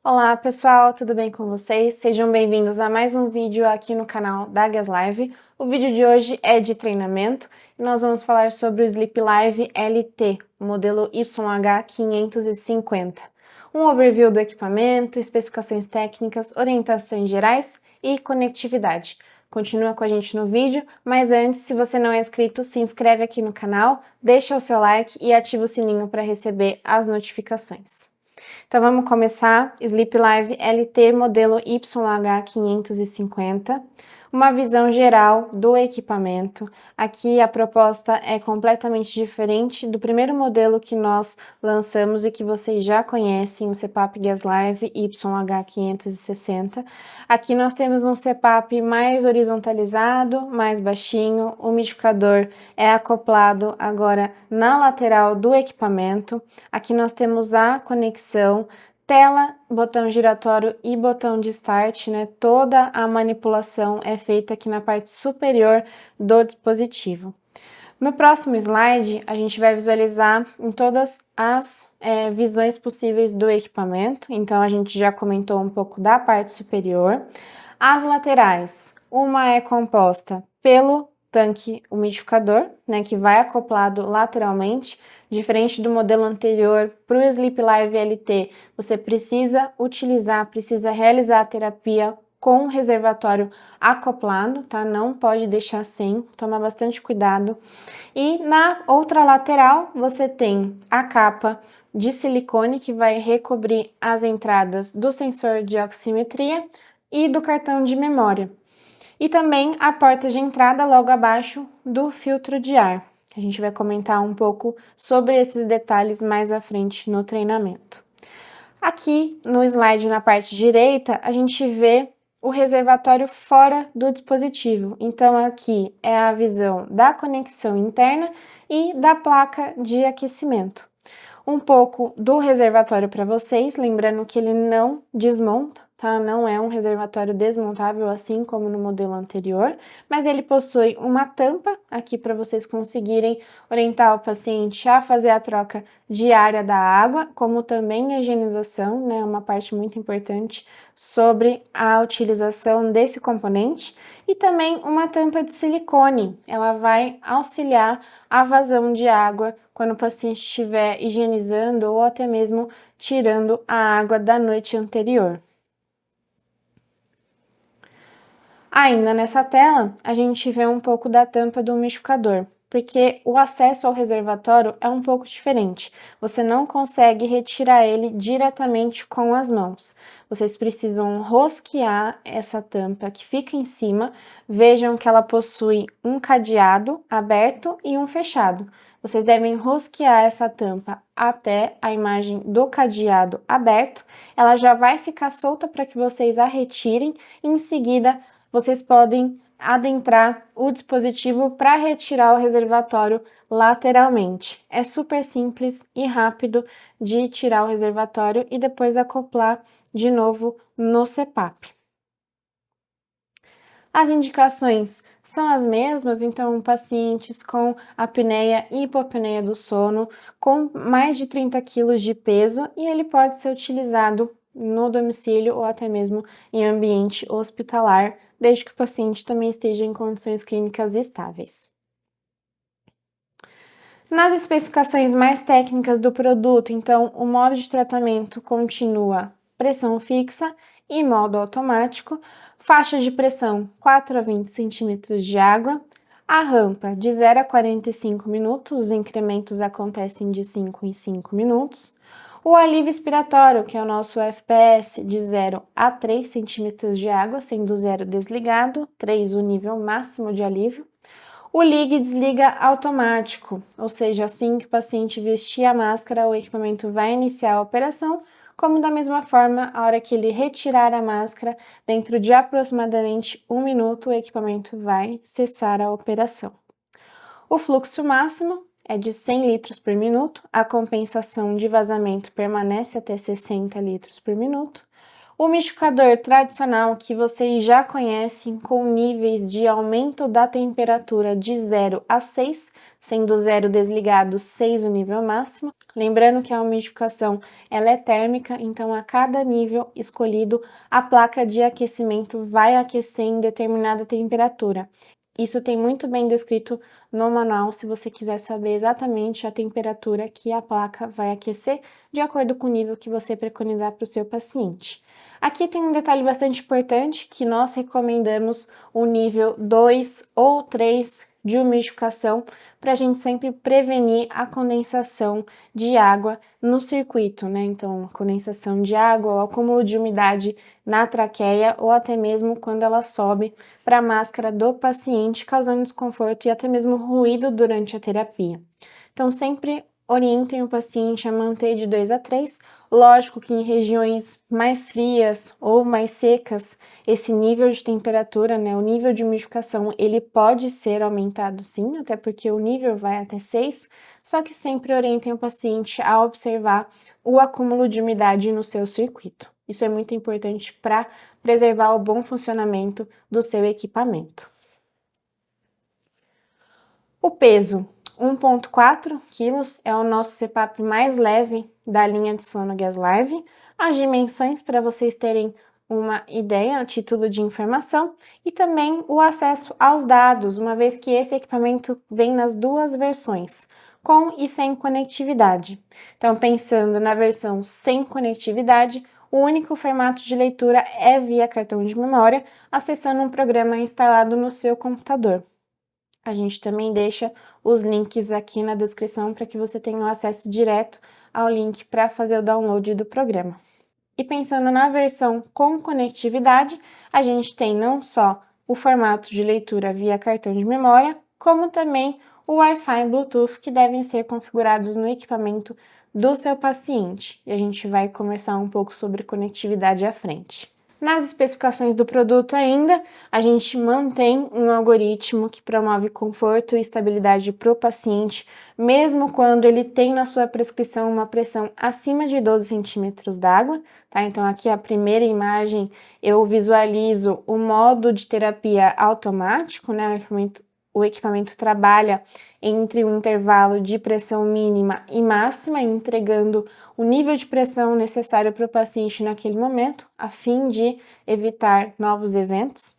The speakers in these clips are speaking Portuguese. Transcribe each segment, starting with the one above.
Olá pessoal, tudo bem com vocês? Sejam bem-vindos a mais um vídeo aqui no canal da Gaslive. O vídeo de hoje é de treinamento e nós vamos falar sobre o Sleep Live LT, o modelo YH550. Um overview do equipamento, especificações técnicas, orientações gerais e conectividade. Continua com a gente no vídeo, mas antes, se você não é inscrito, se inscreve aqui no canal, deixa o seu like e ativa o sininho para receber as notificações. Então vamos começar, Sleep Live LT modelo YH550, uma visão geral do equipamento. Aqui a proposta é completamente diferente do primeiro modelo que nós lançamos e que vocês já conhecem, o CPAP Gaslive YH560. Aqui nós temos um CPAP mais horizontalizado, mais baixinho, o umidificador é acoplado agora na lateral do equipamento. Aqui nós temos a conexão, tela, botão giratório e botão de start, né? Toda a manipulação é feita aqui na parte superior do dispositivo. No próximo slide, a gente vai visualizar em todas as visões possíveis do equipamento. Então, a gente já comentou um pouco da parte superior. As laterais, uma é composta pelo tanque umidificador, né, que vai acoplado lateralmente. Diferente do modelo anterior, para o Sleep Live LT, você precisa realizar a terapia com reservatório acoplado, tá? Não pode deixar sem, toma bastante cuidado. E na outra lateral, você tem a capa de silicone que vai recobrir as entradas do sensor de oximetria e do cartão de memória. E também a porta de entrada logo abaixo do filtro de ar. A gente vai comentar um pouco sobre esses detalhes mais à frente no treinamento. Aqui no slide na parte direita, a gente vê o reservatório fora do dispositivo. Então, aqui é a visão da conexão interna e da placa de aquecimento. Um pouco do reservatório para vocês, lembrando que ele não desmonta, tá? Não é um reservatório desmontável, assim como no modelo anterior, mas ele possui uma tampa aqui para vocês conseguirem orientar o paciente a fazer a troca diária da água, como também a higienização, né? Uma parte muito importante sobre a utilização desse componente, e também uma tampa de silicone. Ela vai auxiliar a vazão de água quando o paciente estiver higienizando ou até mesmo tirando a água da noite anterior. Ainda nessa tela, a gente vê um pouco da tampa do umidificador, porque o acesso ao reservatório é um pouco diferente. Você não consegue retirar ele diretamente com as mãos. Vocês precisam rosquear essa tampa que fica em cima. Vejam que ela possui um cadeado aberto e um fechado. Vocês devem rosquear essa tampa até a imagem do cadeado aberto. Ela já vai ficar solta para que vocês a retirem e em seguida vocês podem adentrar o dispositivo para retirar o reservatório lateralmente. É super simples e rápido de tirar o reservatório e depois acoplar de novo no CPAP. As indicações são as mesmas, então pacientes com apneia e hipopneia do sono, com mais de 30 kg de peso, e ele pode ser utilizado no domicílio ou até mesmo em ambiente hospitalar, desde que o paciente também esteja em condições clínicas estáveis. Nas especificações mais técnicas do produto, então, o modo de tratamento continua pressão fixa e modo automático, faixa de pressão 4 a 20 centímetros de água, a rampa de 0 a 45 minutos, os incrementos acontecem de 5 em 5 minutos, o alívio expiratório, que é o nosso FPS, de 0 a 3 centímetros de água, sendo 0 desligado, 3 o nível máximo de alívio, o liga e desliga automático, ou seja, assim que o paciente vestir a máscara, o equipamento vai iniciar a operação, como da mesma forma, a hora que ele retirar a máscara, dentro de aproximadamente 1 minuto, o equipamento vai cessar a operação. O fluxo máximo é de 100 litros por minuto, a compensação de vazamento permanece até 60 litros por minuto. O umidificador tradicional que vocês já conhecem, com níveis de aumento da temperatura de 0 a 6, sendo 0 desligado, 6 o nível máximo. Lembrando que a umidificação ela é térmica, então a cada nível escolhido, a placa de aquecimento vai aquecer em determinada temperatura. Isso tem muito bem descrito no manual, se você quiser saber exatamente a temperatura que a placa vai aquecer, de acordo com o nível que você preconizar para o seu paciente. Aqui tem um detalhe bastante importante, que nós recomendamos o nível 2 ou 3 de umidificação, para a gente sempre prevenir a condensação de água no circuito, né? Então, condensação de água, o acúmulo de umidade na traqueia ou até mesmo quando ela sobe para a máscara do paciente, causando desconforto e até mesmo ruído durante a terapia. Então, sempre orientem o paciente a manter de 2 a 3. Lógico que em regiões mais frias ou mais secas, esse nível de temperatura, né, o nível de umidificação, ele pode ser aumentado sim, até porque o nível vai até 6, só que sempre orientem o paciente a observar o acúmulo de umidade no seu circuito. Isso é muito importante para preservar o bom funcionamento do seu equipamento. O peso, 1,4 kg, é o nosso CPAP mais leve da linha de sono Gaslive. As dimensões, para vocês terem uma ideia, a título de informação, e também o acesso aos dados, uma vez que esse equipamento vem nas duas versões, com e sem conectividade. Então, pensando na versão sem conectividade, o único formato de leitura é via cartão de memória, acessando um programa instalado no seu computador. A gente também deixa os links aqui na descrição para que você tenha acesso direto ao link para fazer o download do programa. E pensando na versão com conectividade, a gente tem não só o formato de leitura via cartão de memória, como também o Wi-Fi e Bluetooth que devem ser configurados no equipamento do seu paciente. E a gente vai conversar um pouco sobre conectividade à frente. Nas especificações do produto ainda, a gente mantém um algoritmo que promove conforto e estabilidade para o paciente, mesmo quando ele tem na sua prescrição uma pressão acima de 12 centímetros d'água, tá? Então aqui a primeira imagem eu visualizo o modo de terapia automático, né? O equipamento trabalha entre um intervalo de pressão mínima e máxima, entregando o nível de pressão necessário para o paciente naquele momento, a fim de evitar novos eventos.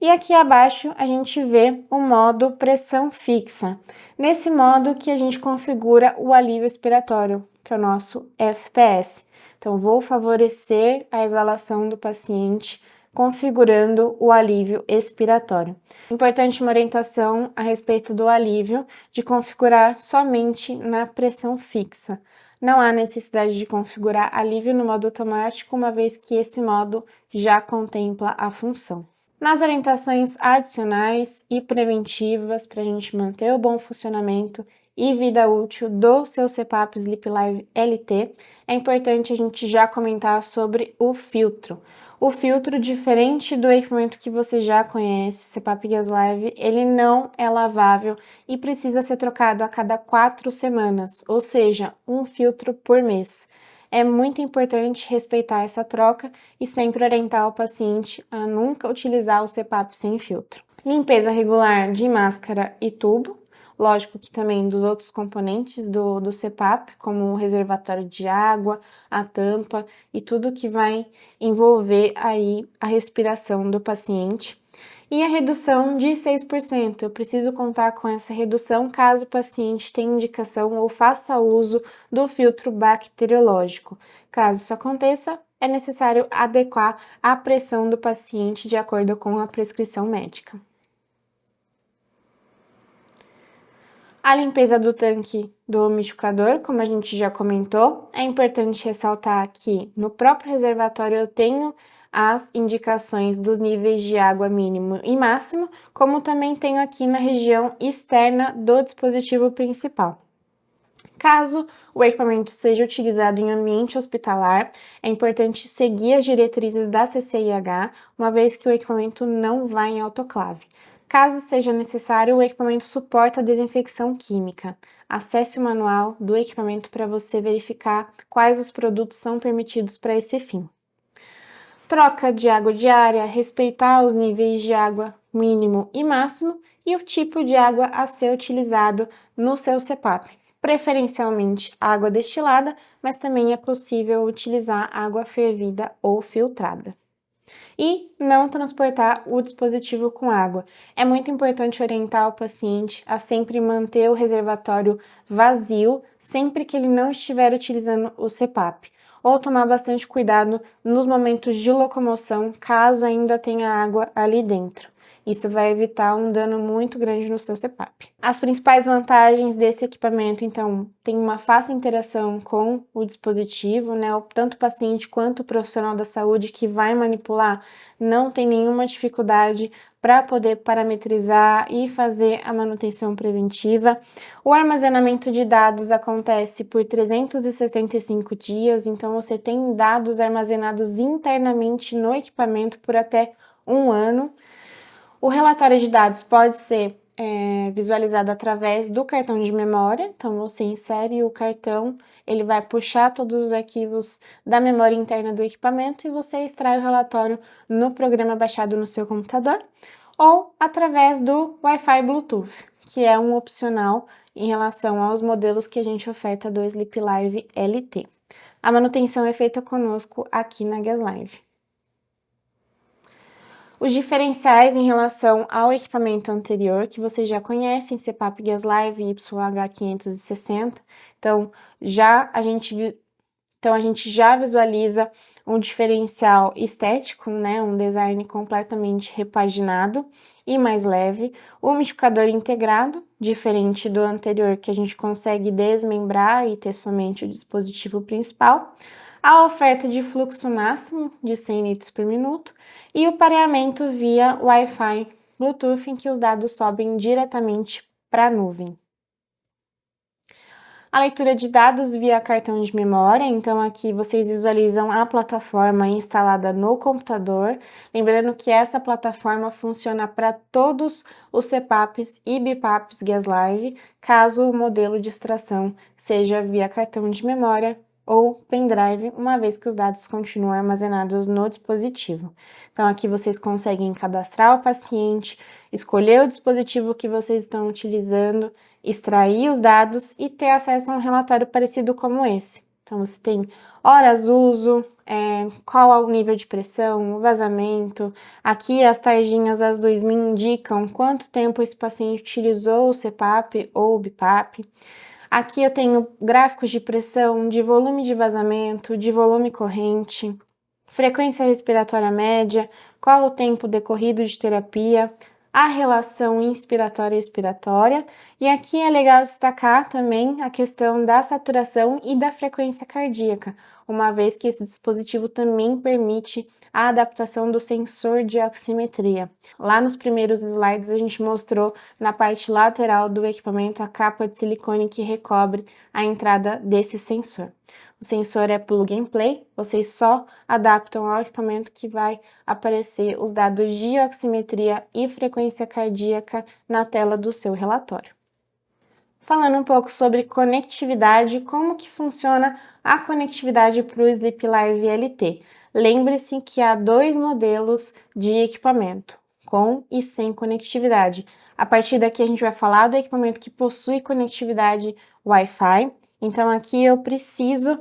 E aqui abaixo a gente vê o modo pressão fixa. Nesse modo que a gente configura o alívio expiratório, que é o nosso FPS. Então, vou favorecer a exalação do paciente configurando o alívio expiratório. Importante uma orientação a respeito do alívio, de configurar somente na pressão fixa. Não há necessidade de configurar alívio no modo automático, uma vez que esse modo já contempla a função. Nas orientações adicionais e preventivas para a gente manter o bom funcionamento e vida útil do seu CPAP Sleep Live LT, é importante a gente já comentar sobre o filtro. O filtro, diferente do equipamento que você já conhece, o CPAP Gaslive, ele não é lavável e precisa ser trocado a cada 4 semanas, ou seja, um filtro por mês. É muito importante respeitar essa troca e sempre orientar o paciente a nunca utilizar o CPAP sem filtro. Limpeza regular de máscara e tubo. Lógico que também dos outros componentes do CPAP, como o reservatório de água, a tampa e tudo que vai envolver aí a respiração do paciente. E a redução de 6%. Eu preciso contar com essa redução caso o paciente tenha indicação ou faça uso do filtro bacteriológico. Caso isso aconteça, é necessário adequar a pressão do paciente de acordo com a prescrição médica. A limpeza do tanque do umidificador, como a gente já comentou, é importante ressaltar que no próprio reservatório eu tenho as indicações dos níveis de água mínimo e máximo, como também tenho aqui na região externa do dispositivo principal. Caso o equipamento seja utilizado em ambiente hospitalar, é importante seguir as diretrizes da CCIH, uma vez que o equipamento não vai em autoclave. Caso seja necessário, o equipamento suporta a desinfecção química. Acesse o manual do equipamento para você verificar quais os produtos são permitidos para esse fim. troca de água diária, respeitar os níveis de água mínimo e máximo e o tipo de água a ser utilizado no seu CPAP. Preferencialmente água destilada, mas também é possível utilizar água fervida ou filtrada. E não transportar o dispositivo com água. É muito importante orientar o paciente a sempre manter o reservatório vazio sempre que ele não estiver utilizando o CPAP, ou tomar bastante cuidado nos momentos de locomoção, caso ainda tenha água ali dentro. Isso vai evitar um dano muito grande no seu CPAP. As principais vantagens desse equipamento, então, tem uma fácil interação com o dispositivo, né? Tanto o paciente quanto o profissional da saúde que vai manipular não tem nenhuma dificuldade para poder parametrizar e fazer a manutenção preventiva. O armazenamento de dados acontece por 365 dias, então você tem dados armazenados internamente no equipamento por até um ano. O relatório de dados pode ser visualizado através do cartão de memória, então você insere o cartão, ele vai puxar todos os arquivos da memória interna do equipamento e você extrai o relatório no programa baixado no seu computador, ou através do Wi-Fi Bluetooth, que é um opcional em relação aos modelos que a gente oferta do Sleep Live LT. A manutenção é feita conosco aqui na Gaslive. Os diferenciais em relação ao equipamento anterior, que vocês já conhecem, CPAP Gaslive YH560, então a gente já visualiza um diferencial estético, né, um design completamente repaginado e mais leve, o umidificador integrado, diferente do anterior que a gente consegue desmembrar e ter somente o dispositivo principal, a oferta de fluxo máximo de 100 litros por minuto e o pareamento via Wi-Fi Bluetooth, em que os dados sobem diretamente para a nuvem. A leitura de dados via cartão de memória, então aqui vocês visualizam a plataforma instalada no computador, lembrando que essa plataforma funciona para todos os CPAPs e BIPAPs Gaslive, caso o modelo de extração seja via cartão de memória ou pendrive, uma vez que os dados continuam armazenados no dispositivo. Então aqui vocês conseguem cadastrar o paciente, escolher o dispositivo que vocês estão utilizando, extrair os dados e ter acesso a um relatório parecido como esse. Então, você tem horas uso, qual é o nível de pressão, o vazamento. Aqui as tarjinhas azuis me indicam quanto tempo esse paciente utilizou o CPAP ou o BIPAP. Aqui eu tenho gráficos de pressão, de volume de vazamento, de volume corrente, frequência respiratória média, qual o tempo decorrido de terapia, a relação inspiratória e expiratória, e aqui é legal destacar também a questão da saturação e da frequência cardíaca, uma vez que esse dispositivo também permite a adaptação do sensor de oximetria. Lá nos primeiros slides a gente mostrou na parte lateral do equipamento a capa de silicone que recobre a entrada desse sensor. O sensor é plug and play, vocês só adaptam ao equipamento que vai aparecer os dados de oximetria e frequência cardíaca na tela do seu relatório. Falando um pouco sobre conectividade, como que funciona a conectividade para o Sleep Live LT. Lembre-se que há dois modelos de equipamento, com e sem conectividade. A partir daqui a gente vai falar do equipamento que possui conectividade Wi-Fi. Então aqui eu preciso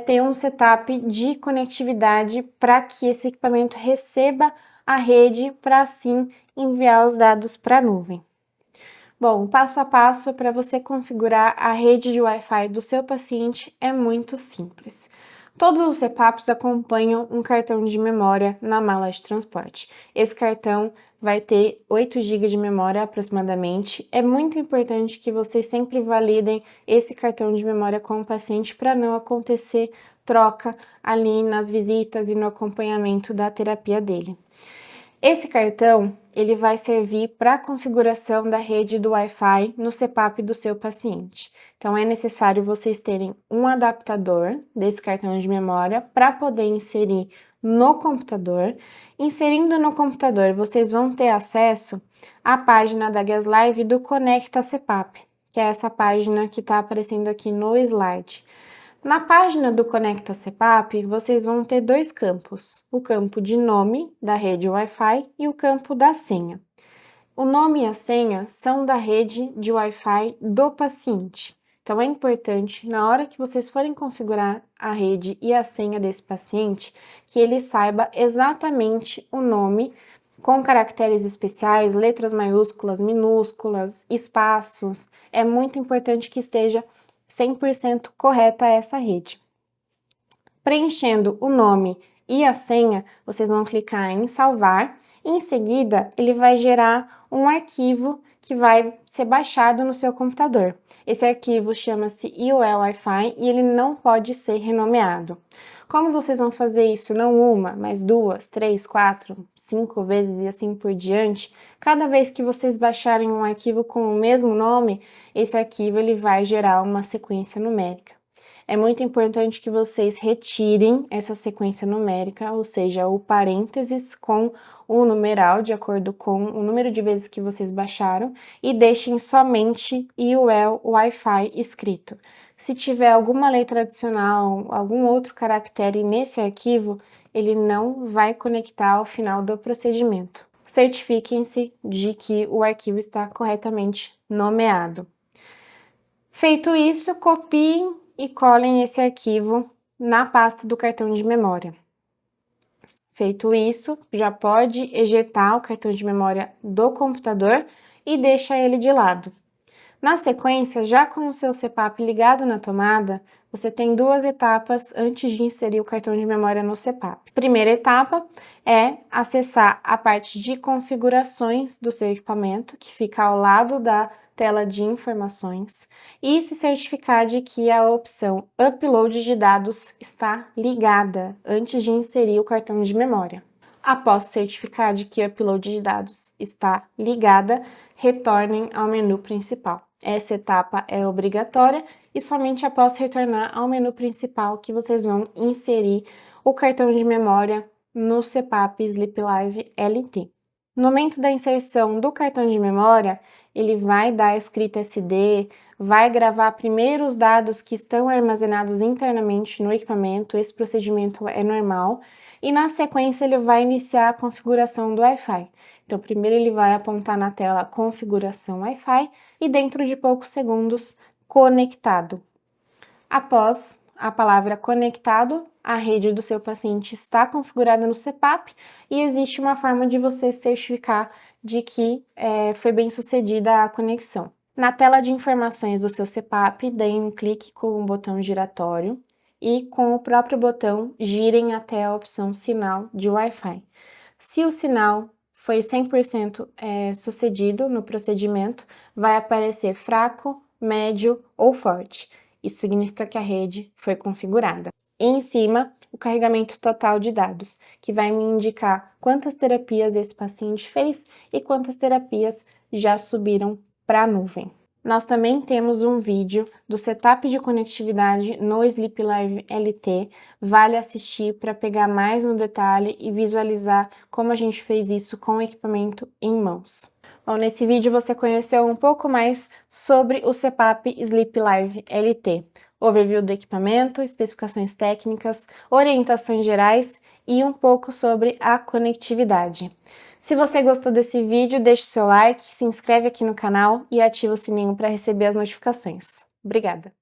ter um setup de conectividade para que esse equipamento receba a rede para assim enviar os dados para a nuvem. Bom, passo a passo para você configurar a rede de Wi-Fi do seu paciente é muito simples. Todos os CPAPs acompanham um cartão de memória na mala de transporte. Esse cartão vai ter 8 GB de memória aproximadamente. É muito importante que vocês sempre validem esse cartão de memória com o paciente para não acontecer troca ali nas visitas e no acompanhamento da terapia dele. Esse cartão, ele vai servir para a configuração da rede do Wi-Fi no CPAP do seu paciente. Então, é necessário vocês terem um adaptador desse cartão de memória para poder inserir no computador. Inserindo no computador, vocês vão ter acesso à página da Gaslive do Conecta CPAP, que é essa página que está aparecendo aqui no slide. Na página do Conecta CPAP, vocês vão ter dois campos, o campo de nome da rede Wi-Fi e o campo da senha. O nome e a senha são da rede de Wi-Fi do paciente. Então, é importante, na hora que vocês forem configurar a rede e a senha desse paciente, que ele saiba exatamente o nome, com caracteres especiais, letras maiúsculas, minúsculas, espaços. É muito importante que esteja 100% correta essa rede. Preenchendo o nome e a senha, vocês vão clicar em salvar. Em seguida, ele vai gerar um arquivo que vai ser baixado no seu computador. Esse arquivo chama-se IOL Wi-Fi e ele não pode ser renomeado. Como vocês vão fazer isso não uma, mas 2, 3, 4, 5 vezes e assim por diante, cada vez que vocês baixarem um arquivo com o mesmo nome, esse arquivo ele vai gerar uma sequência numérica. É muito importante que vocês retirem essa sequência numérica, ou seja, o parênteses com o numeral, de acordo com o número de vezes que vocês baixaram, e deixem somente IOL Wi-Fi escrito. Se tiver alguma letra adicional, algum outro caractere nesse arquivo, ele não vai conectar ao final do procedimento. Certifiquem-se de que o arquivo está corretamente nomeado. Feito isso, copiem e colhem esse arquivo na pasta do cartão de memória. Feito isso, já pode ejetar o cartão de memória do computador e deixa ele de lado. Na sequência, já com o seu CPAP ligado na tomada, você tem duas etapas antes de inserir o cartão de memória no CPAP. Primeira etapa é acessar a parte de configurações do seu equipamento, que fica ao lado da tela de informações, e se certificar de que a opção Upload de dados está ligada antes de inserir o cartão de memória. Após certificar de que o upload de dados está ligada, retornem ao menu principal. Essa etapa é obrigatória e somente após retornar ao menu principal que vocês vão inserir o cartão de memória no CPAP Sleep Live LT. No momento da inserção do cartão de memória, ele vai dar a escrita SD, vai gravar primeiro os dados que estão armazenados internamente no equipamento, esse procedimento é normal, e na sequência ele vai iniciar a configuração do Wi-Fi. Então, primeiro ele vai apontar na tela configuração Wi-Fi e dentro de poucos segundos, conectado. Após a palavra conectado, a rede do seu paciente está configurada no CPAP e existe uma forma de você certificar de que foi bem sucedida a conexão. Na tela de informações do seu CPAP, deem um clique com o botão giratório e com o próprio botão girem até a opção sinal de Wi-Fi. Se o sinal foi 100% sucedido no procedimento, vai aparecer fraco, médio ou forte. Isso significa que a rede foi configurada. E em cima, o carregamento total de dados, que vai me indicar quantas terapias esse paciente fez e quantas terapias já subiram para a nuvem. Nós também temos um vídeo do setup de conectividade no Sleep Live LT, vale assistir para pegar mais no detalhe e visualizar como a gente fez isso com o equipamento em mãos. Bom, nesse vídeo você conheceu um pouco mais sobre o CPAP Sleep Live LT, overview do equipamento, especificações técnicas, orientações gerais e um pouco sobre a conectividade. Se você gostou desse vídeo, deixe o seu like, se inscreve aqui no canal e ativa o sininho para receber as notificações. Obrigada!